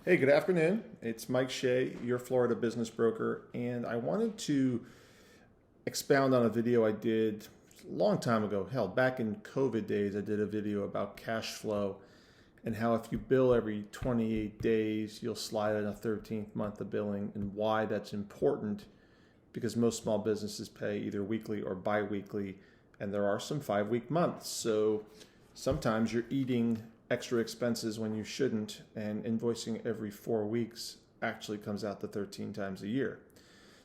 Hey, good afternoon. It's Mike Shea, your Florida business broker, and I wanted to expound on a video I did a long time ago. Hell, back in COVID days, I did a video about cash flow and how if you bill every 28 days, you'll slide in a 13th month of billing, and why that's important because most small businesses pay either weekly or bi-weekly, and there are some 5-week months. So sometimes you're eating extra expenses when you shouldn't, and invoicing every 4 weeks actually comes out to 13 times a year.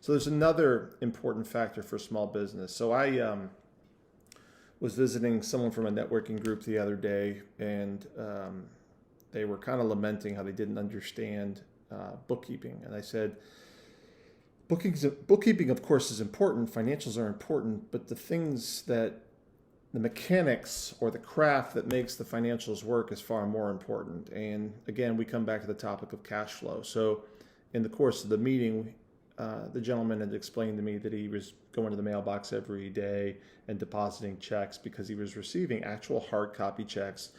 So there's another important factor for small business. So I was visiting someone from a networking group the other day, and they were kind of lamenting how they didn't understand bookkeeping. And I said, bookkeeping, of course, is important. Financials are important, but the mechanics or the craft that makes the financials work is far more important. And again, we come back to the topic of cash flow. So in the course of the meeting, the gentleman had explained to me that he was going to the mailbox every day and depositing checks because he was receiving actual hard copy checks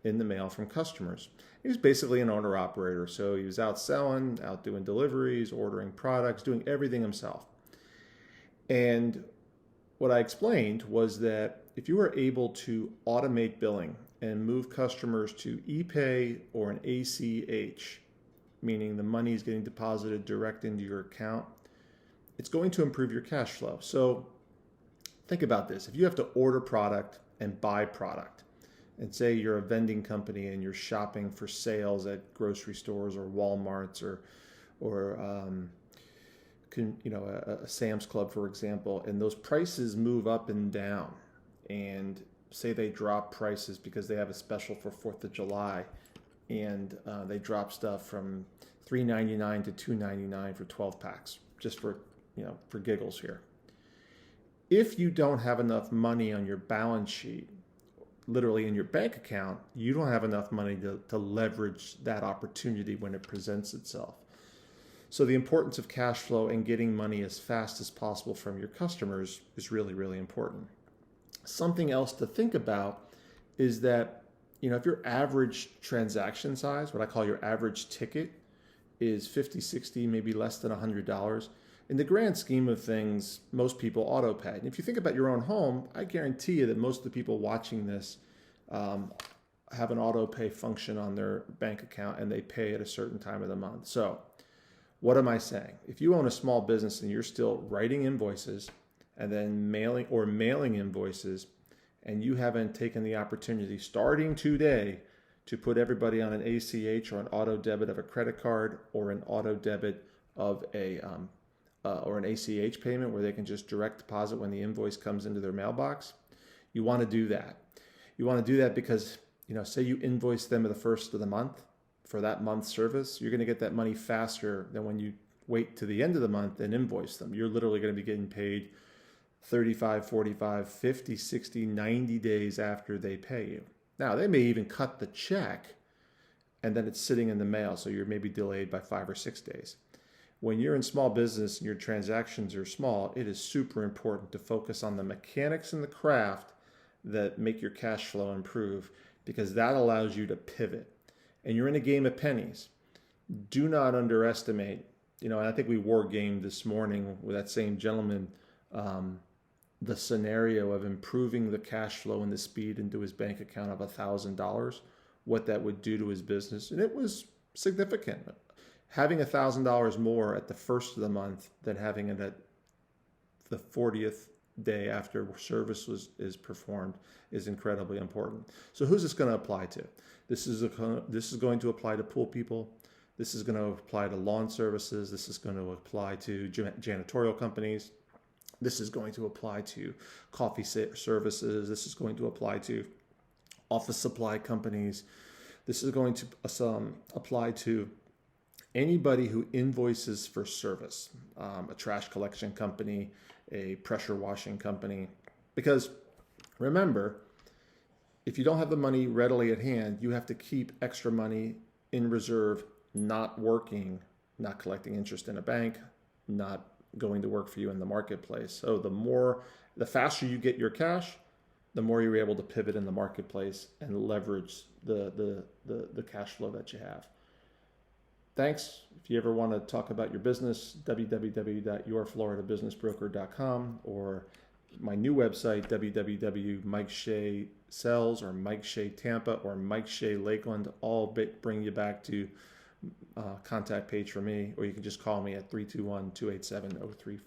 in the mail from customers. He was basically an owner operator. So he was out selling, out doing deliveries, ordering products, doing everything himself. And what I explained was that if you are able to automate billing and move customers to ePay or an ACH, meaning the money is getting deposited direct into your account, it's going to improve your cash flow. So think about this. If you have to order product and buy product, and say you're a vending company and you're shopping for sales at grocery stores or Walmarts or a Sam's Club, for example, and those prices move up and down, and say they drop prices because they have a special for 4th of July, and they drop stuff from $3.99 to $2.99 for 12 packs, just for giggles here. If you don't have enough money on your balance sheet, literally in your bank account, you don't have enough money to leverage that opportunity when it presents itself. So the importance of cash flow and getting money as fast as possible from your customers is really, really important. Something else to think about is that, if your average transaction size, what I call your average ticket, is 50, 60, maybe less than $100, in the grand scheme of things, most people auto pay. And if you think about your own home, I guarantee you that most of the people watching this have an auto pay function on their bank account, and they pay at a certain time of the month. So what am I saying? If you own a small business and you're still writing invoices and then mailing invoices, and you haven't taken the opportunity starting today to put everybody on an ACH or an auto debit of a credit card or an auto debit of or an ACH payment where they can just direct deposit when the invoice comes into their mailbox, you want to do that. You want to do that because, say you invoice them at the first of the month for that month's service, you're going to get that money faster than when you wait to the end of the month and invoice them. You're literally going to be getting paid 35, 45, 50, 60, 90 days after they pay you. Now, they may even cut the check and then it's sitting in the mail, so you're maybe delayed by 5 or 6 days. When you're in small business and your transactions are small, it is super important to focus on the mechanics and the craft that make your cash flow improve, because that allows you to pivot. And you're in a game of pennies. Do not underestimate, and I think we war gamed this morning with that same gentleman, the scenario of improving the cash flow and the speed into his bank account of $1,000, what that would do to his business. And it was significant. Having $1,000 more at the first of the month than having it at the 40th day after service is performed is incredibly important. So who's this going to apply to? This is going to apply to pool people. This is going to apply to lawn services. This is going to apply to janitorial companies. This is going to apply to coffee services. This is going to apply to office supply companies. This is going to apply to anybody who invoices for service, a trash collection company, a pressure washing company. Because remember, if you don't have the money readily at hand, you have to keep extra money in reserve, not working, not collecting interest in a bank, not going to work for you in the marketplace. So the faster you get your cash, the more you're able to pivot in the marketplace and leverage the cash flow that you have. Thanks. If you ever want to talk about your business, www.yourfloridabusinessbroker.com, or my new website, www.MikeShea or Mike Shea Tampa or Mike Shea Lakeland, all bring you back to contact page for me, or you can just call me at 321-287-0349.